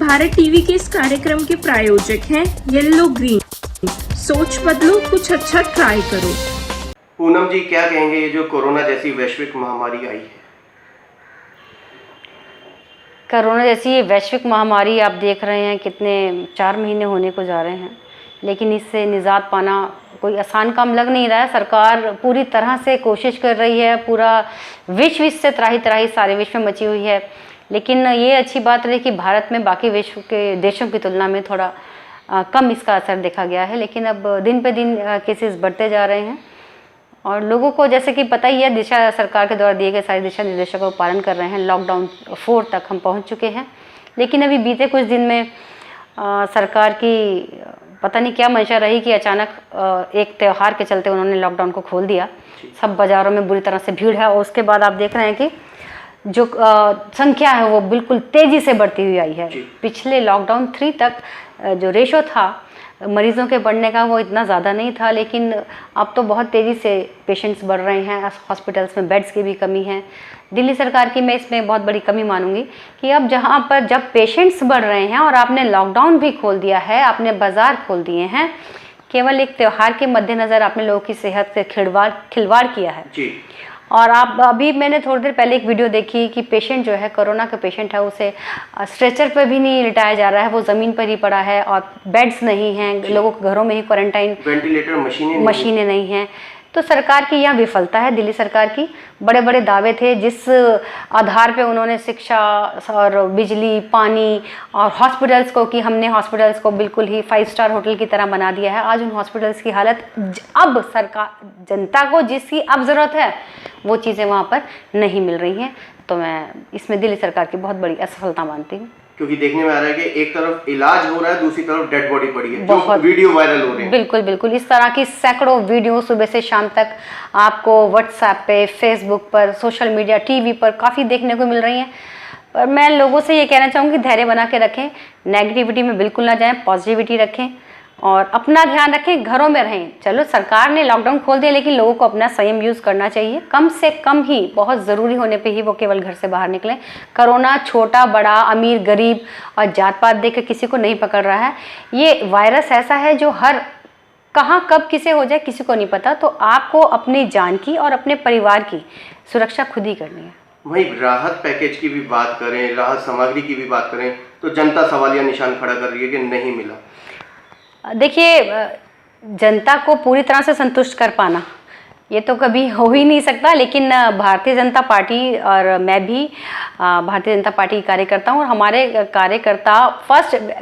Bharat TV के इस कार्यक्रम के प्रायोजक हैं येलो ग्रीन। सोच बदलो, कुछ अच्छा ट्राई करो। पूनम जी, क्या कहेंगे ये जो कोरोना जैसी वैश्विक महामारी आई है? कोरोना जैसी वैश्विक महामारी आप देख रहे हैं, कितने 4 महीने होने को जा रहे हैं, लेकिन इससे निजात पाना कोई आसान काम लग नहीं रहा है। सरकार पूरी तरह से कोशिश कर रही है, पूरा विश्व इससे त्राही त्राही सारे विश्व में मची हुई है। लेकिन ये अच्छी बात रही कि भारत में बाकी विश्व के देशों की तुलना में थोड़ा कम इसका असर देखा गया है। लेकिन अब दिन पे दिन केसेस बढ़ते जा रहे हैं और लोगों को जैसे कि पता ही है, दिशा सरकार के द्वारा दिए गए सारे दिशा निर्देशों का पालन कर रहे हैं। लॉकडाउन 4 तक हम पहुंच चुके हैं, लेकिन अभी बीते कुछ दिन में सरकार की पता नहीं क्या मंशा रही कि अचानक एक त्यौहार के चलते उन्होंने लॉकडाउन को खोल दिया। सब बाज़ारों में बुरी तरह से भीड़ है और उसके बाद आप देख रहे हैं कि जो संख्या है वो बिल्कुल तेज़ी से बढ़ती हुई आई है। पिछले लॉकडाउन 3 तक जो रेशो था मरीज़ों के बढ़ने का वो इतना ज़्यादा नहीं था, लेकिन अब तो बहुत तेज़ी से पेशेंट्स बढ़ रहे हैं। हॉस्पिटल्स में बेड्स की भी कमी है। दिल्ली सरकार की मैं इसमें बहुत बड़ी कमी मानूंगी कि अब जहां पर जब पेशेंट्स बढ़ रहे हैं और आपने लॉकडाउन भी खोल दिया है, आपने बाज़ार खोल दिए हैं, केवल एक त्यौहार के मद्देनज़र आपने लोगों की सेहत से खिलवाड़ किया है जी। और आप अभी मैंने थोड़ी देर पहले एक वीडियो देखी कि पेशेंट जो है, कोरोना का पेशेंट है, उसे स्ट्रेचर पर भी नहीं लिटाया जा रहा है, वो ज़मीन पर ही पड़ा है और बेड्स नहीं हैं, लोगों के घरों में ही क्वारंटाइन वेंटिलेटर मशीनें नहीं हैं। तो सरकार की यह विफलता है, दिल्ली सरकार की। बड़े बड़े दावे थे जिस आधार पे उन्होंने शिक्षा और बिजली, पानी और हॉस्पिटल्स को, कि हमने हॉस्पिटल्स को बिल्कुल ही 5 स्टार होटल की तरह बना दिया है। आज उन हॉस्पिटल्स की हालत, अब सरकार जनता को जिसकी अब ज़रूरत है वो चीज़ें वहाँ पर नहीं मिल रही हैं। तो मैं इसमें दिल्ली सरकार की बहुत बड़ी असफलता मानती हूँ, क्योंकि देखने में आ रहा है कि एक तरफ इलाज हो रहा है, दूसरी तरफ डेड बॉडी पड़ी है, जो वीडियो वायरल हो रहे हैं। बिल्कुल बिल्कुल, इस तरह की सैकड़ों वीडियो सुबह से शाम तक आपको व्हाट्सएप पे, फेसबुक पर, सोशल मीडिया, टीवी पर काफ़ी देखने को मिल रही हैं। पर मैं लोगों से ये कहना चाहूँगी, धैर्य बना के रखें, नेगेटिविटी में बिल्कुल ना जाएं, पॉजिटिविटी रखें और अपना ध्यान रखें, घरों में रहें। चलो सरकार ने लॉकडाउन खोल दिया, लेकिन लोगों को अपना संयम यूज़ करना चाहिए। कम से कम ही, बहुत ज़रूरी होने पे ही वो केवल घर से बाहर निकलें। कोरोना छोटा बड़ा, अमीर गरीब और जात पात देख के किसी को नहीं पकड़ रहा है। ये वायरस ऐसा है जो हर कहाँ कब किसे हो जाए किसी को नहीं पता। तो आपको अपनी जान की और अपने परिवार की सुरक्षा खुद ही करनी है। वहीं राहत पैकेज की भी बात करें, राहत सामग्री की भी बात करें, तो जनता सवालिया निशान खड़ा कर रही है कि नहीं मिला। देखिए, जनता को पूरी तरह से संतुष्ट कर पाना ये तो कभी हो ही नहीं सकता, लेकिन भारतीय जनता पार्टी और मैं भी भारतीय जनता पार्टी की कार्यकर्ता हूँ और हमारे कार्यकर्ता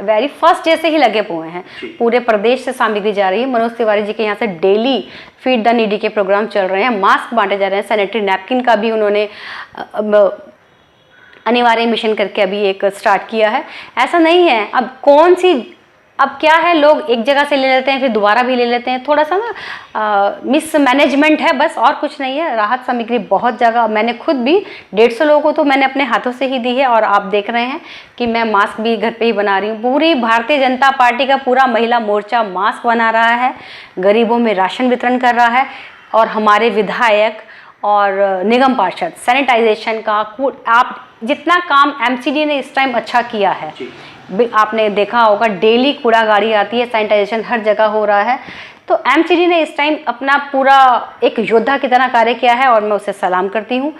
वेरी फर्स्ट जैसे ही लगे हुए हैं। पूरे प्रदेश से सामग्री जा रही है। मनोज तिवारी जी के यहाँ से डेली फीड द नीडी के प्रोग्राम चल रहे हैं, मास्क बांटे जा रहे हैं, सैनिटरी नैपकिन का भी उन्होंने अनिवार्य मिशन करके अभी एक स्टार्ट किया है। ऐसा नहीं है, अब क्या है, लोग एक जगह से ले लेते हैं फिर दोबारा भी ले लेते हैं, थोड़ा सा ना मिसमैनेजमेंट है, बस और कुछ नहीं है। राहत सामग्री बहुत जगह, मैंने खुद भी 150 लोगों को तो मैंने अपने हाथों से ही दी है और आप देख रहे हैं कि मैं मास्क भी घर पे ही बना रही हूँ। पूरी भारतीय जनता पार्टी का पूरा महिला मोर्चा मास्क बना रहा है, गरीबों में राशन वितरण कर रहा है और हमारे विधायक और निगम पार्षद सैनिटाइजेशन का, आप जितना काम एमसीडी ने इस टाइम अच्छा किया है, आपने देखा होगा डेली कूड़ा गाड़ी आती है, सैनिटाइजेशन हर जगह हो रहा है। तो एमसीडी ने इस टाइम अपना पूरा एक योद्धा की तरह कार्य किया है और मैं उसे सलाम करती हूँ।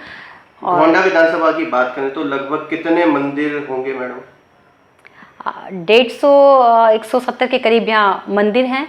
और गोंडा विधानसभा की बात करें तो लगभग कितने मंदिर होंगे मैडम? 150-170 के करीब यहाँ मंदिर हैं।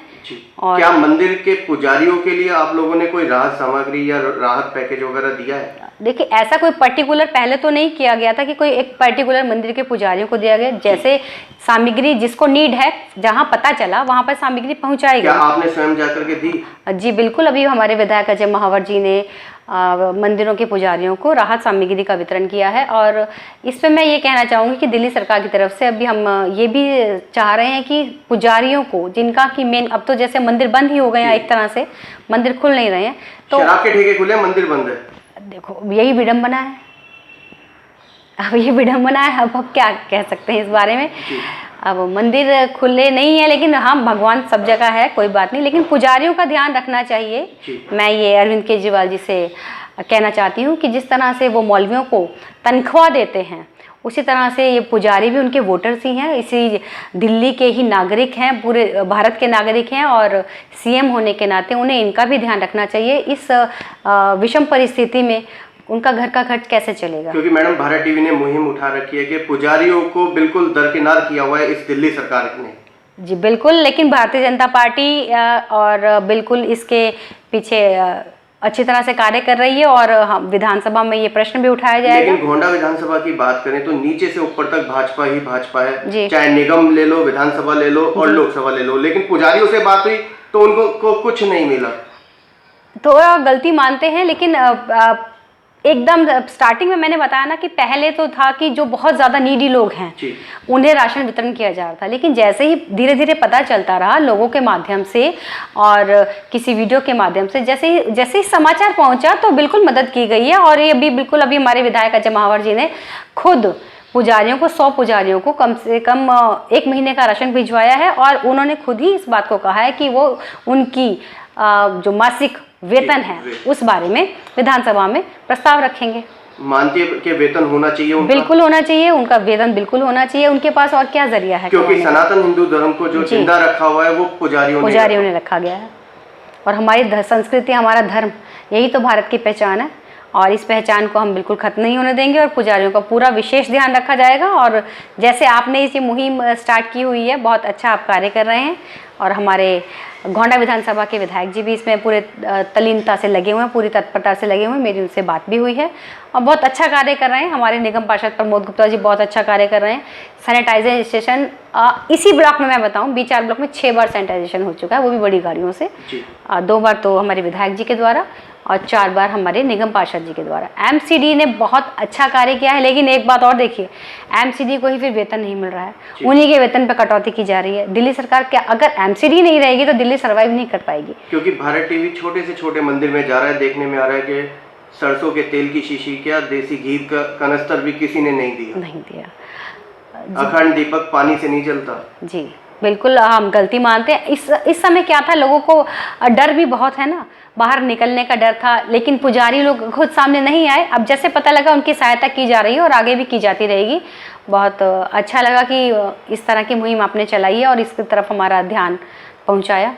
और क्या मंदिर के पुजारियों के लिए आप लोगों ने कोई राहत सामग्री या राहत पैकेज वगैरह दिया है? देखिए, ऐसा कोई पर्टिकुलर पहले तो नहीं किया गया था कि कोई एक पर्टिकुलर मंदिर के पुजारियों को दिया गया। जैसे सामग्री जिसको नीड है, जहां पता चला वहां पर सामग्री पहुंचाई गई। क्या आपने स्वयं जाकर के दी? जी बिल्कुल, अभी हमारे विधायक अजय महावर जी ने मंदिरों के पुजारियों को राहत सामग्री का वितरण किया है। और इस पर मैं ये कहना चाहूँगी कि दिल्ली सरकार की तरफ से अभी हम ये भी चाह रहे हैं कि पुजारियों को, जिनका कि मेन, अब तो जैसे मंदिर बंद ही हो गए हैं, एक तरह से मंदिर खुल नहीं रहे हैं, तो शराब के ठेके खुले, मंदिर बंद है। देखो, यही विडंबना है, अब ये विडंबना है। अब क्या कह सकते हैं इस बारे में। अब मंदिर खुले नहीं है, लेकिन हाँ, भगवान सब जगह है, कोई बात नहीं, लेकिन पुजारियों का ध्यान रखना चाहिए। मैं ये अरविंद केजरीवाल जी से कहना चाहती हूँ कि जिस तरह से वो मौलवियों को तनख्वाह देते हैं, उसी तरह से ये पुजारी भी उनके वोटर्स ही हैं, इसी दिल्ली के ही नागरिक हैं, पूरे भारत के नागरिक हैं, और सीएम होने के नाते उन्हें इनका भी ध्यान रखना चाहिए। इस विषम परिस्थिति में उनका घर का खर्च कैसे चलेगा? क्योंकि मैडम भारत टीवी ने मुहिम उठा रखी है कि पुजारियों को बिल्कुल दरकिनार किया हुआ है इस दिल्ली सरकार ने। जी बिल्कुल, लेकिन भारतीय जनता पार्टी और बिल्कुल इसके पीछे अच्छी तरह से कार्य कर रही है, और हम विधानसभा में ये प्रश्न भी उठाया जाएगा। लेकिन गोंडा विधानसभा की बात करें तो नीचे से ऊपर तक भाजपा ही भाजपा है, जी। चाहे निगम ले लो, विधानसभा ले लो और लोकसभा ले लो, लेकिन पुजारियों से बात हुई तो उनको कुछ नहीं मिला। थोड़ा गलती मानते हैं, लेकिन एकदम स्टार्टिंग में मैंने बताया ना कि पहले तो था कि जो बहुत ज़्यादा नीडी लोग हैं उन्हें राशन वितरण किया जा रहा था, लेकिन जैसे ही धीरे धीरे पता चलता रहा लोगों के माध्यम से और किसी वीडियो के माध्यम से, जैसे ही समाचार पहुंचा तो बिल्कुल मदद की गई है। और ये भी बिल्कुल अभी हमारे विधायक अजय महावर जी ने खुद पुजारियों को 100 पुजारियों को कम से कम 1 महीने का राशन भिजवाया है, और उन्होंने खुद ही इस बात को कहा है कि वो उनकी जो मासिक वेतन है उस बारे में विधानसभा में प्रस्ताव रखेंगे। मानते हैं कि वेतन होना चाहिए उनका? बिल्कुल होना चाहिए, उनका वेतन बिल्कुल होना चाहिए। उनके पास और क्या जरिया है? क्योंकि सनातन हिंदू धर्म को जो जिंदा रखा हुआ है वो पुजारियों ने रखा गया है, और हमारी संस्कृति, हमारा धर्म, यही तो भारत की पहचान है, और इस पहचान को हम बिल्कुल खत्म नहीं होने देंगे, और पुजारियों का पूरा विशेष ध्यान रखा जाएगा। और जैसे आपने इस मुहिम स्टार्ट की हुई है, बहुत अच्छा आप कार्य कर रहे हैं, और हमारे गोंडा विधानसभा के विधायक जी भी इसमें पूरे तल्लीनता से लगे हुए हैं, पूरी तत्परता से लगे हुए हैं। मेरी उनसे बात भी हुई है, और बहुत अच्छा कार्य कर रहे हैं। हमारे निगम पार्षद प्रमोद गुप्ता जी बहुत अच्छा कार्य कर रहे हैं। सैनिटाइजेशन इसी ब्लॉक में मैं बताऊं, B4 ब्लॉक में 6 बार सैनिटाइजेशन हो चुका है, वो भी बड़ी गाड़ियों से। 2 बार तो हमारे विधायक जी के द्वारा और 4 बार हमारे निगम पार्षद जी के द्वारा। MCD ने बहुत अच्छा कार्य किया है, लेकिन एक बात और देखिए, MCD को ही फिर वेतन नहीं मिल रहा है, उन्हीं के वेतन पर कटौती की जा रही है। दिल्ली सरकार क्या, अगर MCD नहीं रहेगी तो दिल्ली सर्वाइव नहीं कर पाएगी। क्योंकि भारत टीवी छोटे से छोटे मंदिर में जा रहा है, देखने में आ रहा है कि सरसों के तेल की शीशी क्या, देसी घी का कनस्तर भी किसी ने नहीं दिया। अखंड दीपक पानी से नहीं जलता। जी बिल्कुल, हम गलती मानते हैं। इस समय क्या था, लोगों को डर भी बहुत है ना, बाहर निकलने का डर था, लेकिन पुजारी लोग खुद सामने नहीं आए। अब जैसे पता लगा उनकी सहायता की जा रही है और आगे भी की जाती रहेगी। बहुत अच्छा लगा कि इस तरह की मुहिम आपने चलाई है और इसकी तरफ हमारा ध्यान पहुंचाया।